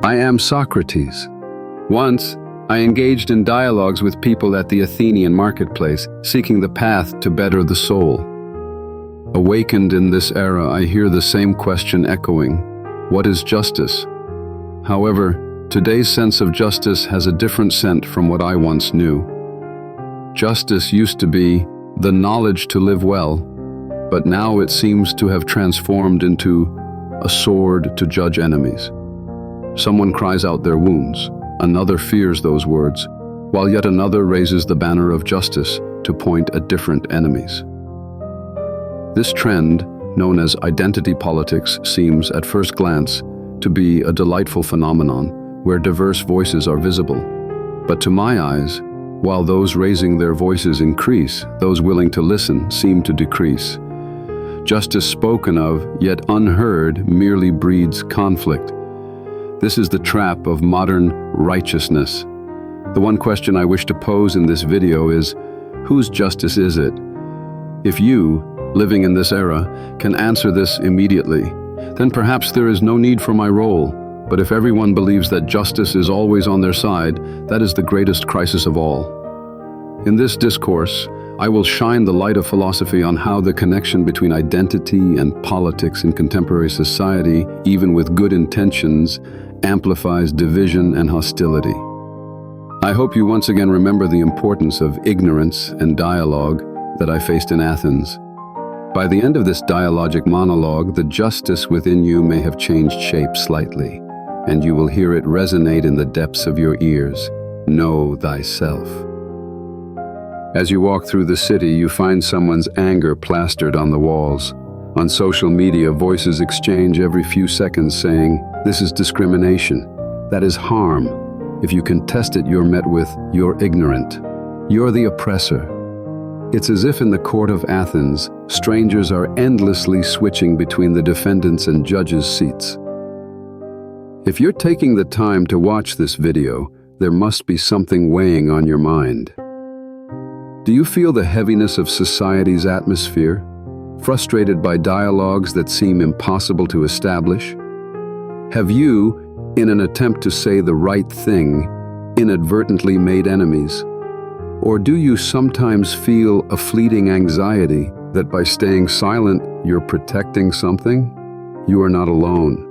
I am Socrates. Once, I engaged in dialogues with people at the Athenian marketplace, seeking the path to better the soul. Awakened in this era, I hear the same question echoing: what is justice? However, today's sense of justice has a different scent from what I once knew. Justice used to be the knowledge to live well, but now it seems to have transformed into a sword to judge enemies. Someone cries out their wounds, another fears those words, while yet another raises the banner of justice to point at different enemies. This trend, known as identity politics, seems, at first glance, to be a delightful phenomenon where diverse voices are visible. But to my eyes, while those raising their voices increase, those willing to listen seem to decrease. Justice spoken of, yet unheard, merely breeds conflict. This is the trap of modern righteousness. The one question I wish to pose in this video is, whose justice is it? If you, living in this era, can answer this immediately, then perhaps there is no need for my role. But if everyone believes that justice is always on their side, that is the greatest crisis of all. In this discourse, I will shine the light of philosophy on how the connection between identity and politics in contemporary society, even with good intentions, amplifies division and hostility. I hope you once again remember the importance of ignorance and dialogue that I faced in Athens. By the end of this dialogic monologue, the justice within you may have changed shape slightly, and you will hear it resonate in the depths of your ears. Know thyself. As you walk through the city, you find someone's anger plastered on the walls. On social media, voices exchange every few seconds saying, "This is discrimination. That is harm." If you contest it, you're met with, "You're ignorant. You're the oppressor." It's as if in the court of Athens, strangers are endlessly switching between the defendants' and judges' seats. If you're taking the time to watch this video, there must be something weighing on your mind. Do you feel the heaviness of society's atmosphere, frustrated by dialogues that seem impossible to establish? Have you, in an attempt to say the right thing, inadvertently made enemies? Or do you sometimes feel a fleeting anxiety that by staying silent, you're protecting something? You are not alone.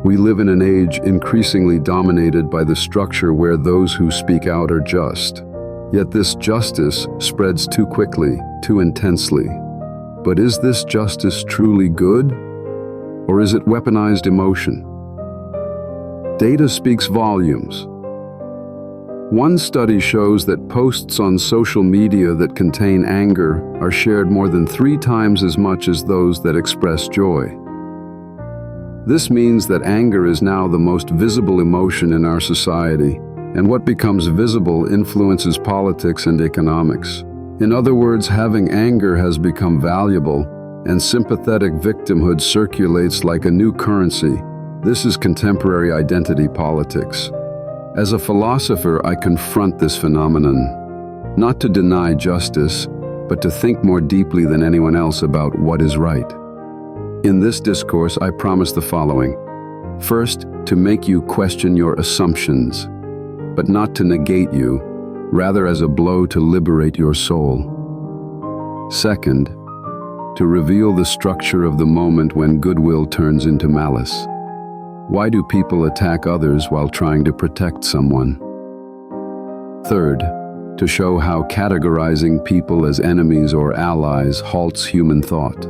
We live in an age increasingly dominated by the structure where those who speak out are just. Yet this justice spreads too quickly, too intensely. But is this justice truly good? Or is it weaponized emotion? Data speaks volumes. One study shows that posts on social media that contain anger are shared more than 3 times as much as those that express joy. This means that anger is now the most visible emotion in our society, and what becomes visible influences politics and economics. In other words, having anger has become valuable, and sympathetic victimhood circulates like a new currency. This is contemporary identity politics. As a philosopher, I confront this phenomenon, not to deny justice, but to think more deeply than anyone else about what is right. In this discourse, I promise the following. First, to make you question your assumptions, but not to negate you, rather as a blow to liberate your soul. Second, to reveal the structure of the moment when goodwill turns into malice. Why do people attack others while trying to protect someone? Third, to show how categorizing people as enemies or allies halts human thought.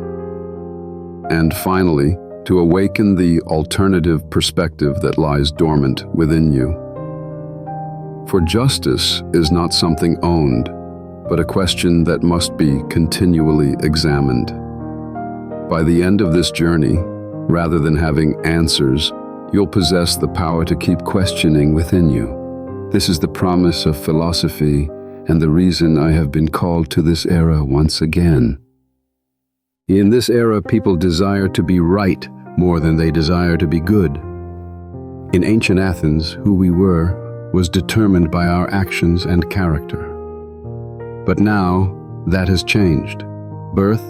And finally, to awaken the alternative perspective that lies dormant within you. For justice is not something owned, but a question that must be continually examined. By the end of this journey, rather than having answers, you'll possess the power to keep questioning within you. This is the promise of philosophy and the reason I have been called to this era once again. In this era, people desire to be right more than they desire to be good. In ancient Athens, who we were was determined by our actions and character. But now, that has changed. Birth,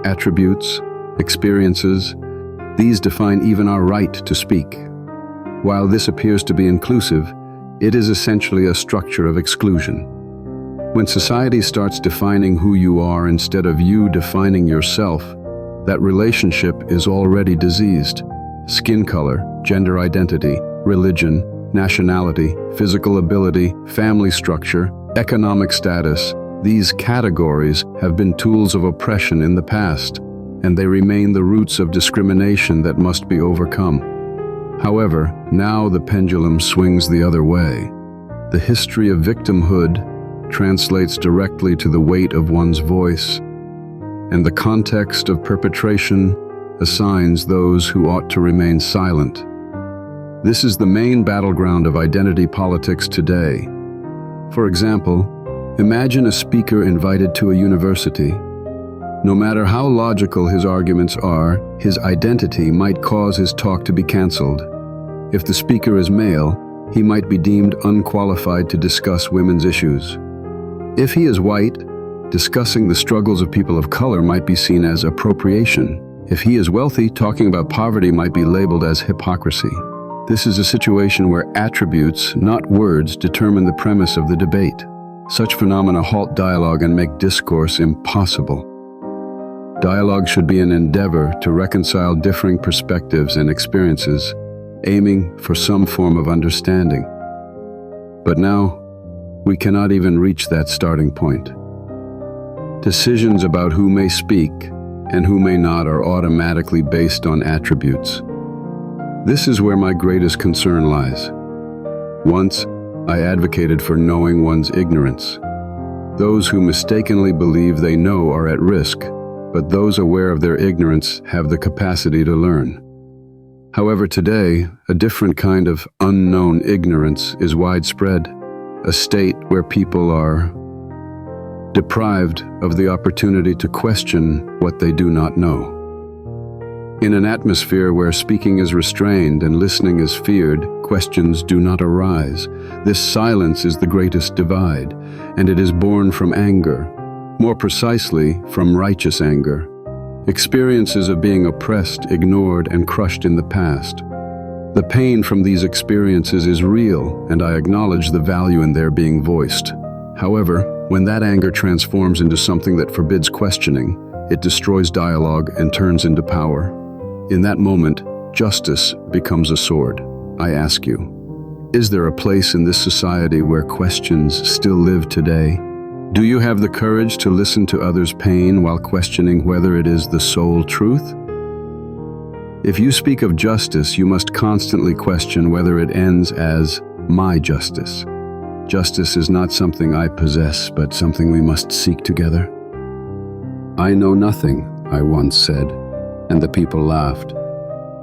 attributes, experiences, these define even our right to speak. While this appears to be inclusive, it is essentially a structure of exclusion. When society starts defining who you are instead of you defining yourself, that relationship is already diseased. Skin color, gender identity, religion, nationality, physical ability, family structure, economic status, these categories have been tools of oppression in the past, and they remain the roots of discrimination that must be overcome. However, now the pendulum swings the other way. The history of victimhood translates directly to the weight of one's voice, and the context of perpetration assigns those who ought to remain silent. This is the main battleground of identity politics today. For example, imagine a speaker invited to a university. No matter how logical his arguments are, his identity might cause his talk to be cancelled. If the speaker is male, he might be deemed unqualified to discuss women's issues. If he is white, discussing the struggles of people of color might be seen as appropriation. If he is wealthy, talking about poverty might be labeled as hypocrisy. This is a situation where attributes, not words, determine the premise of the debate. Such phenomena halt dialogue and make discourse impossible. Dialogue should be an endeavor to reconcile differing perspectives and experiences, aiming for some form of understanding. But now, we cannot even reach that starting point. Decisions about who may speak and who may not are automatically based on attributes. This is where my greatest concern lies. Once, I advocated for knowing one's ignorance. Those who mistakenly believe they know are at risk, but those aware of their ignorance have the capacity to learn. However, today, a different kind of unknown ignorance is widespread, a state where people are deprived of the opportunity to question what they do not know. In an atmosphere where speaking is restrained and listening is feared, questions do not arise. This silence is the greatest divide, and it is born from anger, more precisely from righteous anger. Experiences of being oppressed, ignored, and crushed in the past. The pain from these experiences is real, and I acknowledge the value in their being voiced. However, when that anger transforms into something that forbids questioning, it destroys dialogue and turns into power. In that moment, justice becomes a sword. I ask you, is there a place in this society where questions still live today? Do you have the courage to listen to others' pain while questioning whether it is the sole truth? If you speak of justice, you must constantly question whether it ends as my justice. Justice is not something I possess, but something we must seek together. I know nothing, I once said, and the people laughed.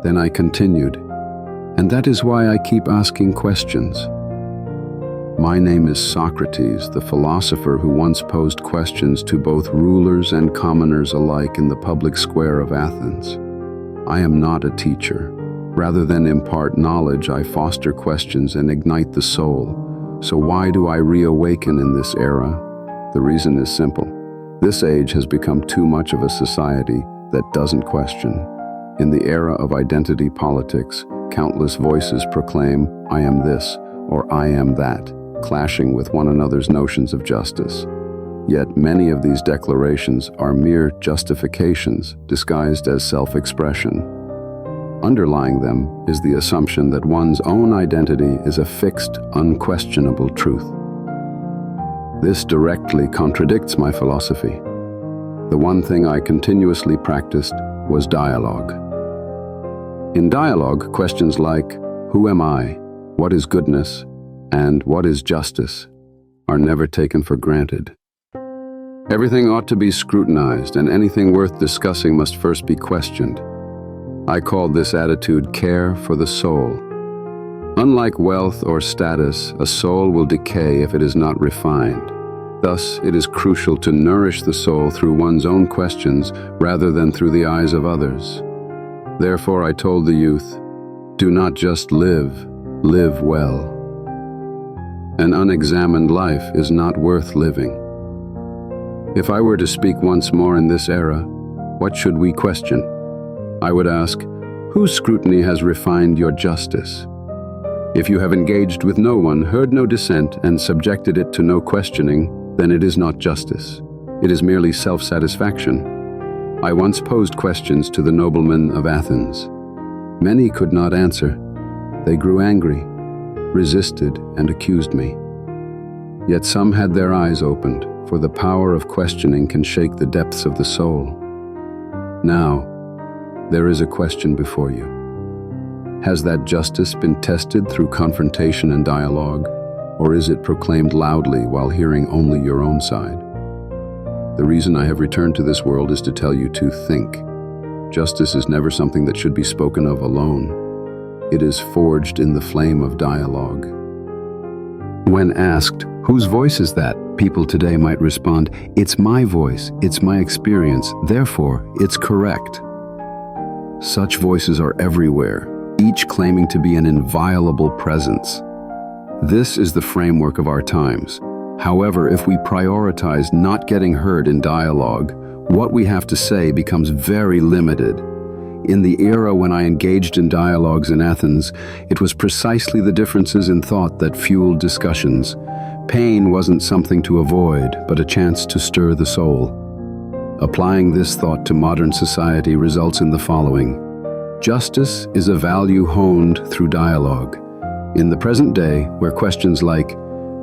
Then I continued, and that is why I keep asking questions. My name is Socrates, the philosopher who once posed questions to both rulers and commoners alike in the public square of Athens. I am not a teacher. Rather than impart knowledge, I foster questions and ignite the soul. So why do I reawaken in this era? The reason is simple. This age has become too much of a society that doesn't question. In the era of identity politics, countless voices proclaim, I am this, or I am that, clashing with one another's notions of justice. Yet many of these declarations are mere justifications disguised as self-expression. Underlying them is the assumption that one's own identity is a fixed, unquestionable truth. This directly contradicts my philosophy. The one thing I continuously practiced was dialogue. In dialogue, questions like, who am I, what is goodness, and what is justice, are never taken for granted. Everything ought to be scrutinized, and anything worth discussing must first be questioned. I call this attitude care for the soul. Unlike wealth or status, a soul will decay if it is not refined. Thus, it is crucial to nourish the soul through one's own questions rather than through the eyes of others. Therefore, I told the youth, do not just live, live well. An unexamined life is not worth living. If I were to speak once more in this era, what should we question? I would ask, whose scrutiny has refined your justice? If you have engaged with no one, heard no dissent, and subjected it to no questioning, then it is not justice. It is merely self-satisfaction. I once posed questions to the noblemen of Athens. Many could not answer. They grew angry, resisted, and accused me. Yet some had their eyes opened, for the power of questioning can shake the depths of the soul. Now, there is a question before you. Has that justice been tested through confrontation and dialogue, or is it proclaimed loudly while hearing only your own side? The reason I have returned to this world is to tell you to think. Justice is never something that should be spoken of alone. It is forged in the flame of dialogue. When asked, whose voice is that? People today might respond, it's my voice, it's my experience, therefore it's correct. Such voices are everywhere, each claiming to be an inviolable presence. This is the framework of our times. However, if we prioritize not getting heard in dialogue, what we have to say becomes very limited. In the era when I engaged in dialogues in Athens, it was precisely the differences in thought that fueled discussions. Pain wasn't something to avoid, but a chance to stir the soul. Applying this thought to modern society results in the following. Justice is a value honed through dialogue. In the present day, where questions like,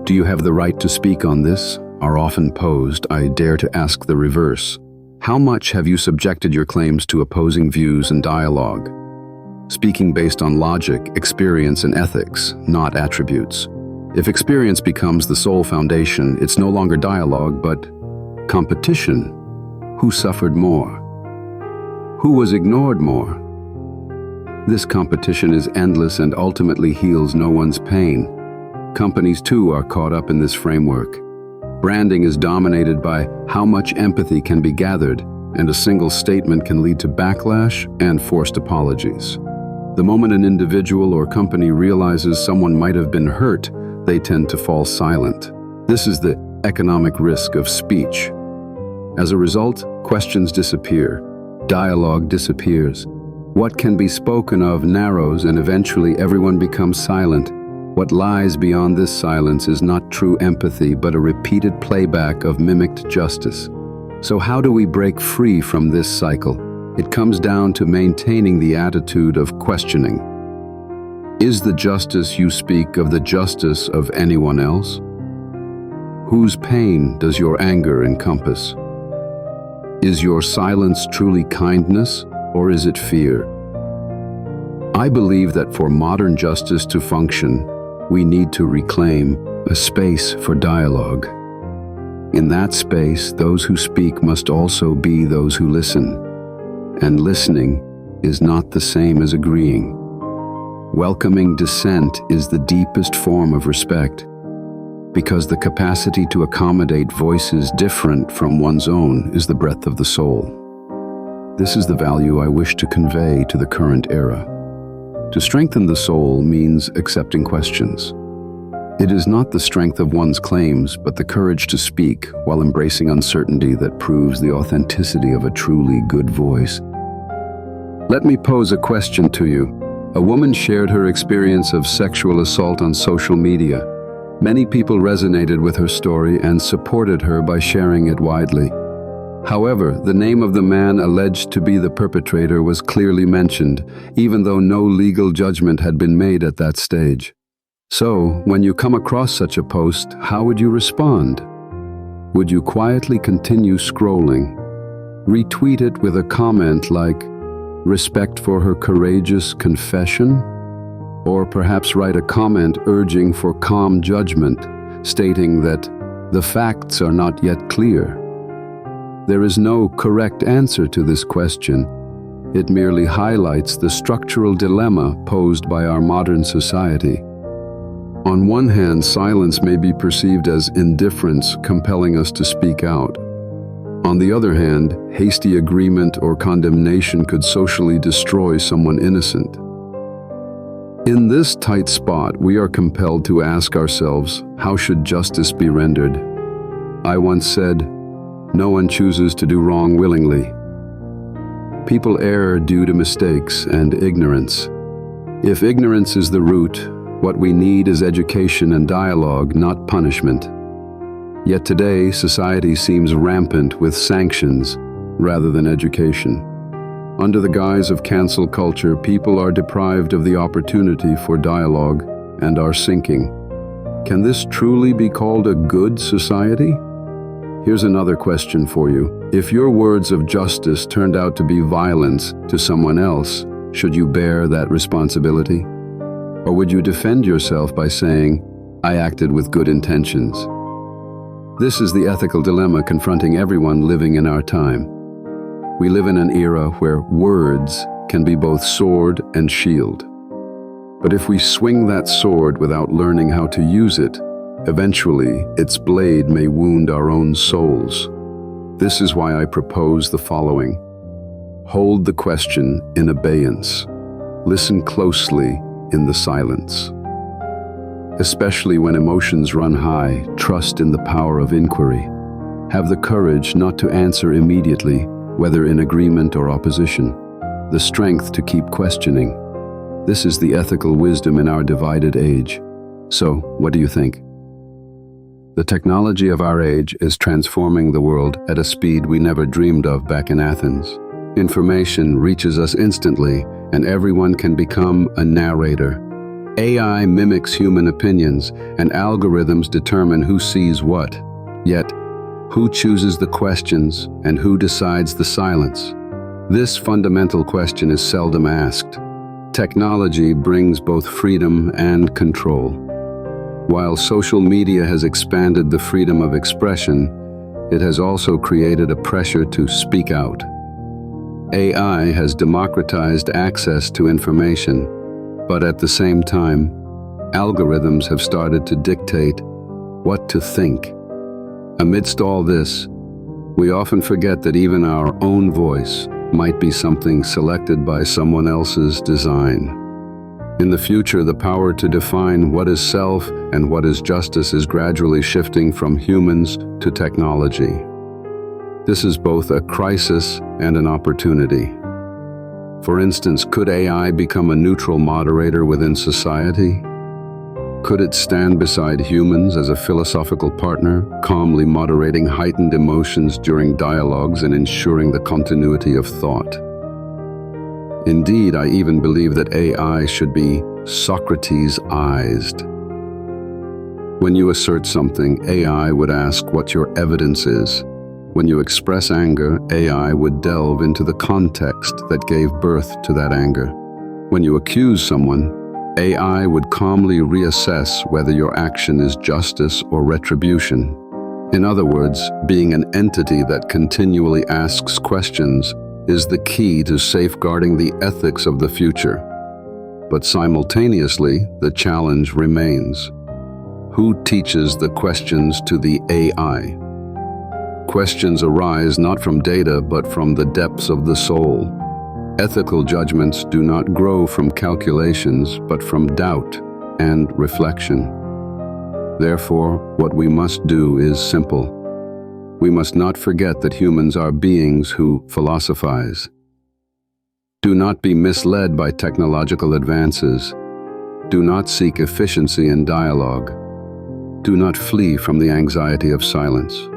"Do you have the right to speak on this?" are often posed, I dare to ask the reverse. How much have you subjected your claims to opposing views and dialogue? Speaking based on logic, experience, and ethics, not attributes. If experience becomes the sole foundation, it's no longer dialogue, but competition. Who suffered more? Who was ignored more? This competition is endless and ultimately heals no one's pain. Companies too are caught up in this framework. Branding is dominated by how much empathy can be gathered, and a single statement can lead to backlash and forced apologies. The moment an individual or company realizes someone might have been hurt, they tend to fall silent. This is the economic risk of speech. As a result, questions disappear. Dialogue disappears. What can be spoken of narrows, and eventually everyone becomes silent. What lies beyond this silence is not true empathy, but a repeated playback of mimicked justice. So how do we break free from this cycle? It comes down to maintaining the attitude of questioning. Is the justice you speak of the justice of anyone else? Whose pain does your anger encompass? Is your silence truly kindness, or is it fear? I believe that for modern justice to function, we need to reclaim a space for dialogue. In that space, those who speak must also be those who listen. And listening is not the same as agreeing. Welcoming dissent is the deepest form of respect, because the capacity to accommodate voices different from one's own is the breath of the soul. This is the value I wish to convey to the current era. To strengthen the soul means accepting questions. It is not the strength of one's claims, but the courage to speak while embracing uncertainty that proves the authenticity of a truly good voice. Let me pose a question to you. A woman shared her experience of sexual assault on social media. Many people resonated with her story and supported her by sharing it widely. However, the name of the man alleged to be the perpetrator was clearly mentioned, even though no legal judgment had been made at that stage. So, when you come across such a post, how would you respond? Would you quietly continue scrolling? Retweet it with a comment like, "Respect for her courageous confession"? Or perhaps write a comment urging for calm judgment, stating that the facts are not yet clear. There is no correct answer to this question. It merely highlights the structural dilemma posed by our modern society. On one hand, silence may be perceived as indifference, compelling us to speak out. On the other hand, hasty agreement or condemnation could socially destroy someone innocent. In this tight spot, we are compelled to ask ourselves, how should justice be rendered? I once said, "No one chooses to do wrong willingly. People err due to mistakes and ignorance. If ignorance is the root, What we need is education and dialogue, not punishment. Yet today, society seems rampant with sanctions rather than education. Under the guise of cancel culture, people are deprived of the opportunity for dialogue and are sinking. Can this truly be called a good society? Here's another question for you. If your words of justice turned out to be violence to someone else, should you bear that responsibility? Or would you defend yourself by saying, "I acted with good intentions"? This is the ethical dilemma confronting everyone living in our time. We live in an era where words can be both sword and shield. But if we swing that sword without learning how to use it, eventually its blade may wound our own souls. This is why I propose the following. Hold the question in abeyance. Listen closely in the silence. Especially when emotions run high, trust in the power of inquiry. Have the courage not to answer immediately, whether in agreement or opposition. The strength to keep questioning. This is the ethical wisdom in our divided age. So, what do you think? The technology of our age is transforming the world at a speed we never dreamed of back in Athens. Information reaches us instantly, and everyone can become a narrator. AI mimics human opinions, and algorithms determine who sees what. Yet, who chooses the questions and who decides the silence? This fundamental question is seldom asked. Technology brings both freedom and control. While social media has expanded the freedom of expression, it has also created a pressure to speak out. AI has democratized access to information, but at the same time, algorithms have started to dictate what to think. Amidst all this, we often forget that even our own voice might be something selected by someone else's design. In the future, the power to define what is self and what is justice is gradually shifting from humans to technology. This is both a crisis and an opportunity. For instance, could AI become a neutral moderator within society? Could it stand beside humans as a philosophical partner, calmly moderating heightened emotions during dialogues and ensuring the continuity of thought? Indeed, I even believe that AI should be Socrates-ized. When you assert something, AI would ask what your evidence is. When you express anger, AI would delve into the context that gave birth to that anger. When you accuse someone, AI would calmly reassess whether your action is justice or retribution. In other words, being an entity that continually asks questions is the key to safeguarding the ethics of the future. But simultaneously, the challenge remains. Who teaches the questions to the AI? Questions arise not from data, but from the depths of the soul. Ethical judgments do not grow from calculations, but from doubt and reflection. Therefore, what we must do is simple. We must not forget that humans are beings who philosophize. Do not be misled by technological advances. Do not seek efficiency in dialogue. Do not flee from the anxiety of silence.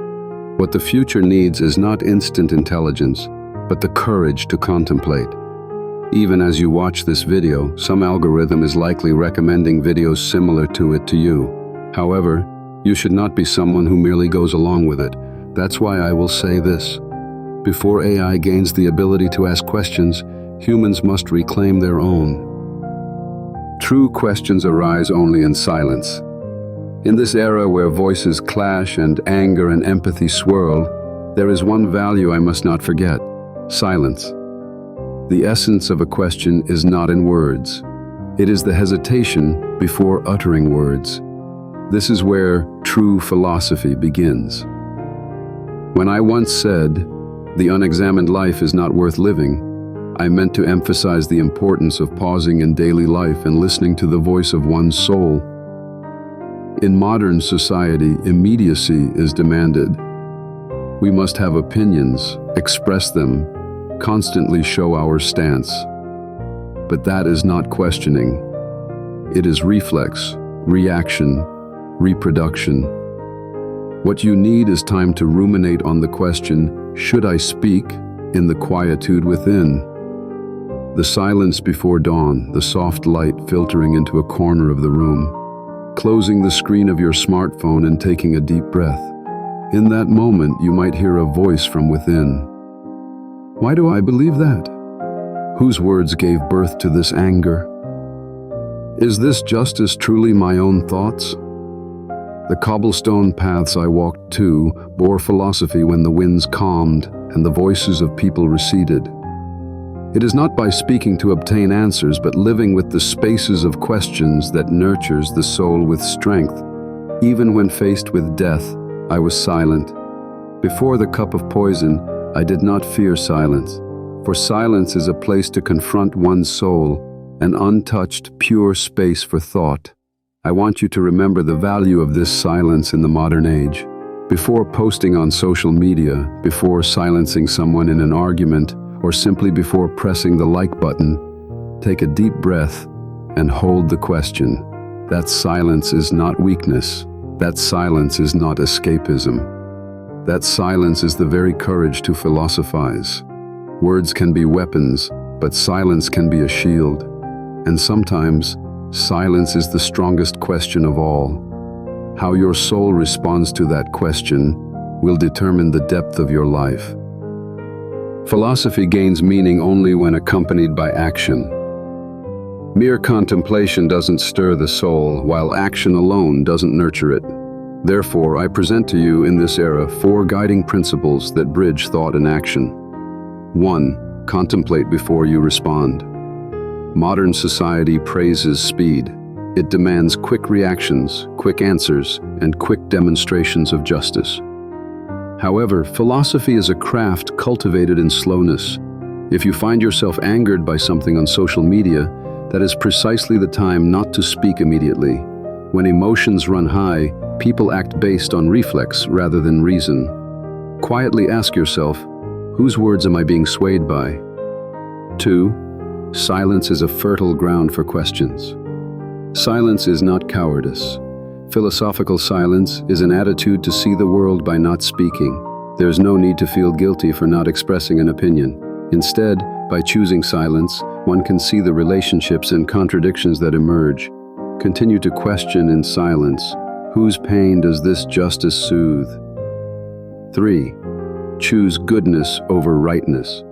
What the future needs is not instant intelligence, but the courage to contemplate. Even as you watch this video, some algorithm is likely recommending videos similar to it to you. However, you should not be someone who merely goes along with it. That's why I will say this. Before AI gains the ability to ask questions, humans must reclaim their own. True questions arise only in silence. In this era where voices clash and anger and empathy swirl, there is one value I must not forget: silence. The essence of a question is not in words. It is the hesitation before uttering words. This is where true philosophy begins. When I once said, "The unexamined life is not worth living," I meant to emphasize the importance of pausing in daily life and listening to the voice of one's soul. In modern society, immediacy is demanded. We must have opinions, express them, constantly show our stance. But that is not questioning. It is reflex, reaction, reproduction. What you need is time to ruminate on the question, should I speak, in the quietude within? The silence before dawn, the soft light filtering into a corner of the room, closing the screen of your smartphone and taking a deep breath. In that moment, you might hear a voice from within. Why do I believe that? Whose words gave birth to this anger? Is this justice truly my own thoughts? The cobblestone paths I walked to bore philosophy when the winds calmed and the voices of people receded. It is not by speaking to obtain answers, but living with the spaces of questions that nurtures the soul with strength. Even when faced with death, I was silent. Before the cup of poison, I did not fear silence, for silence is a place to confront one's soul, an untouched, pure space for thought. I want you to remember the value of this silence in the modern age. Before posting on social media, before silencing someone in an argument, or simply before pressing the like button, take a deep breath and hold the question. That silence is not weakness. That silence is not escapism. That silence is the very courage to philosophize. Words can be weapons, but silence can be a shield. And sometimes, silence is the strongest question of all. How your soul responds to that question will determine the depth of your life. Philosophy gains meaning only when accompanied by action. Mere contemplation doesn't stir the soul, while action alone doesn't nurture it. Therefore, I present to you in this era 4 guiding principles that bridge thought and action. 1. Contemplate before you respond. Modern society praises speed. It demands quick reactions, quick answers, and quick demonstrations of justice. However, philosophy is a craft cultivated in slowness. If you find yourself angered by something on social media, that is precisely the time not to speak immediately. When emotions run high, people act based on reflex rather than reason. Quietly ask yourself, whose words am I being swayed by? 2. Silence is a fertile ground for questions. Silence is not cowardice. Philosophical silence is an attitude to see the world by not speaking. There's no need to feel guilty for not expressing an opinion. Instead, by choosing silence, one can see the relationships and contradictions that emerge. Continue to question in silence. Whose pain does this justice soothe? 3. Choose goodness over rightness.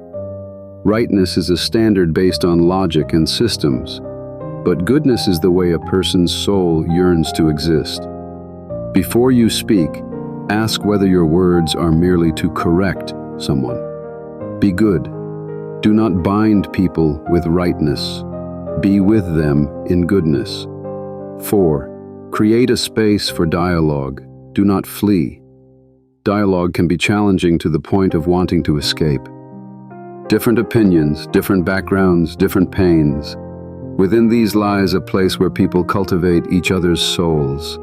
Rightness is a standard based on logic and systems, but goodness is the way a person's soul yearns to exist. Before you speak, ask whether your words are merely to correct someone. Be good. Do not bind people with rightness. Be with them in goodness. 4. Create a space for dialogue. Do not flee. Dialogue can be challenging to the point of wanting to escape. Different opinions, different backgrounds, different pains. Within these lies a place where people cultivate each other's souls.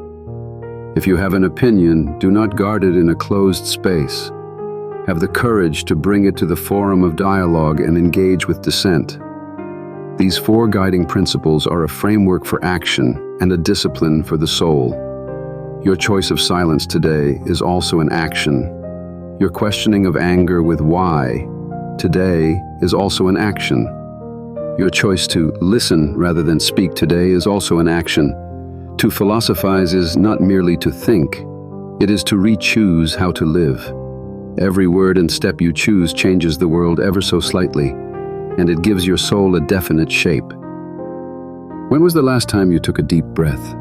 If you have an opinion, do not guard it in a closed space. Have the courage to bring it to the forum of dialogue and engage with dissent. These 4 guiding principles are a framework for action and a discipline for the soul. Your choice of silence today is also an action. Your questioning of anger with why today is also an action. Your choice to listen rather than speak today is also an action. To philosophize is not merely to think, it is to re-choose how to live. Every word and step you choose changes the world ever so slightly, and it gives your soul a definite shape. When was the last time you took a deep breath?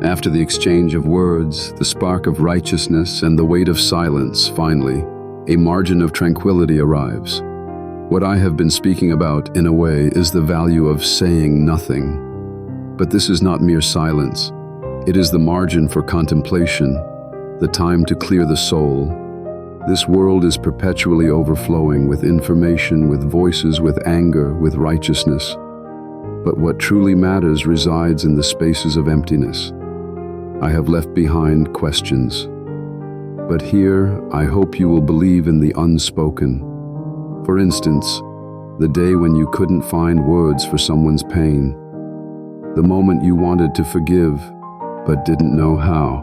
After the exchange of words, the spark of righteousness, and the weight of silence, finally, a margin of tranquility arrives. What I have been speaking about, in a way, is the value of saying nothing. But this is not mere silence. It is the margin for contemplation, the time to clear the soul. This world is perpetually overflowing with information, with voices, with anger, with righteousness. But what truly matters resides in the spaces of emptiness. I have left behind questions. But here, I hope you will believe in the unspoken. For instance, the day when you couldn't find words for someone's pain. The moment you wanted to forgive, but didn't know how.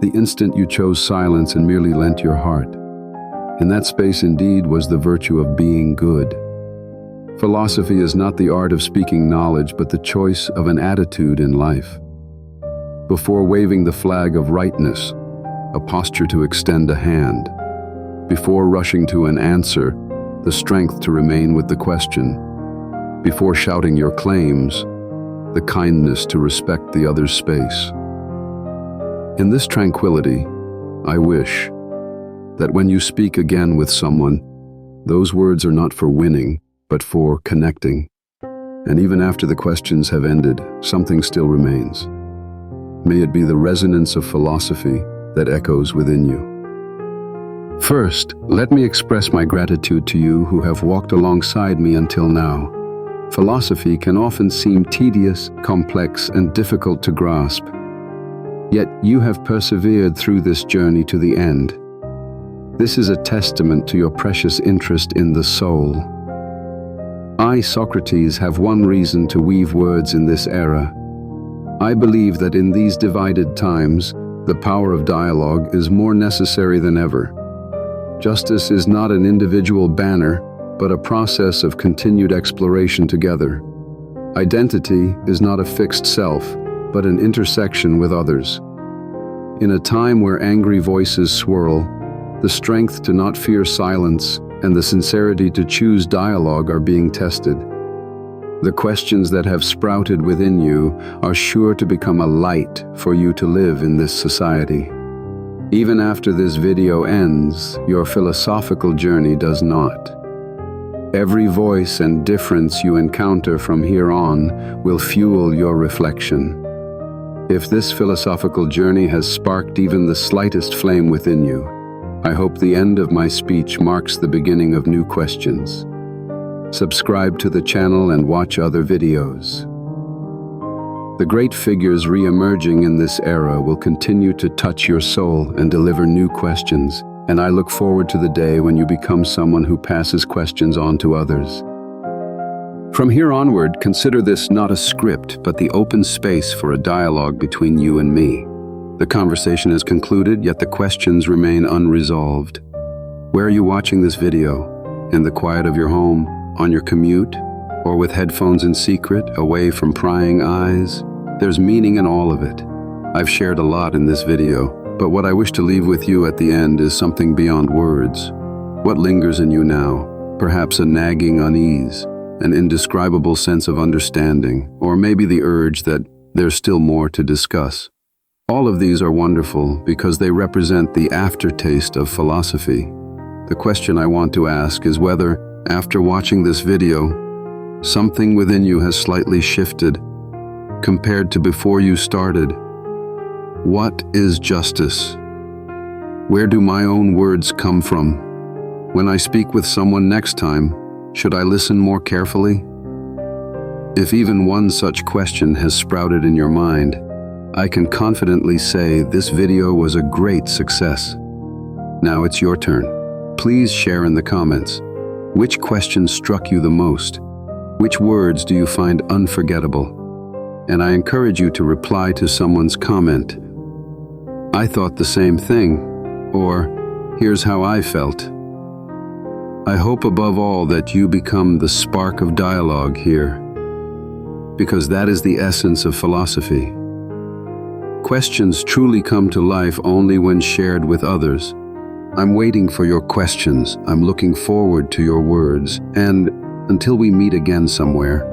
The instant you chose silence and merely lent your heart. In that space indeed was the virtue of being good. Philosophy is not the art of speaking knowledge, but the choice of an attitude in life. Before waving the flag of rightness, a posture to extend a hand. Before rushing to an answer, the strength to remain with the question. Before shouting your claims, the kindness to respect the other's space. In this tranquility, I wish that when you speak again with someone, those words are not for winning, but for connecting. And even after the questions have ended, something still remains. May it be the resonance of philosophy that echoes within you. First, let me express my gratitude to you who have walked alongside me until now. Philosophy can often seem tedious, complex, and difficult to grasp. Yet you have persevered through this journey to the end. This is a testament to your precious interest in the soul. I, Socrates, have one reason to weave words in this era. I believe that in these divided times, the power of dialogue is more necessary than ever. Justice is not an individual banner, but a process of continued exploration together. Identity is not a fixed self, but an intersection with others. In a time where angry voices swirl, the strength to not fear silence and the sincerity to choose dialogue are being tested. The questions that have sprouted within you are sure to become a light for you to live in this society. Even after this video ends, your philosophical journey does not. Every voice and difference you encounter from here on will fuel your reflection. If this philosophical journey has sparked even the slightest flame within you, I hope the end of my speech marks the beginning of new questions. Subscribe to the channel and watch other videos. The great figures re-emerging in this era will continue to touch your soul and deliver new questions, and I look forward to the day when you become someone who passes questions on to others. From here onward, consider this not a script, but the open space for a dialogue between you and me. The conversation is concluded, yet the questions remain unresolved. Where are you watching this video? In the quiet of your home, on your commute, or with headphones in secret, away from prying eyes? There's meaning in all of it. I've shared a lot in this video, but what I wish to leave with you at the end is something beyond words. What lingers in you now? Perhaps a nagging unease, an indescribable sense of understanding, or maybe the urge that there's still more to discuss. All of these are wonderful because they represent the aftertaste of philosophy. The question I want to ask is whether, after watching this video, something within you has slightly shifted compared to before you started. What is justice? Where do my own words come from? When I speak with someone next time, should I listen more carefully? If even one such question has sprouted in your mind, I can confidently say this video was a great success. Now it's your turn. Please share in the comments. Which question struck you the most? Which words do you find unforgettable? And I encourage you to reply to someone's comment. I thought the same thing, or here's how I felt. I hope above all that you become the spark of dialogue here, because that is the essence of philosophy. Questions truly come to life only when shared with others. I'm waiting for your questions. I'm looking forward to your words. And until we meet again somewhere,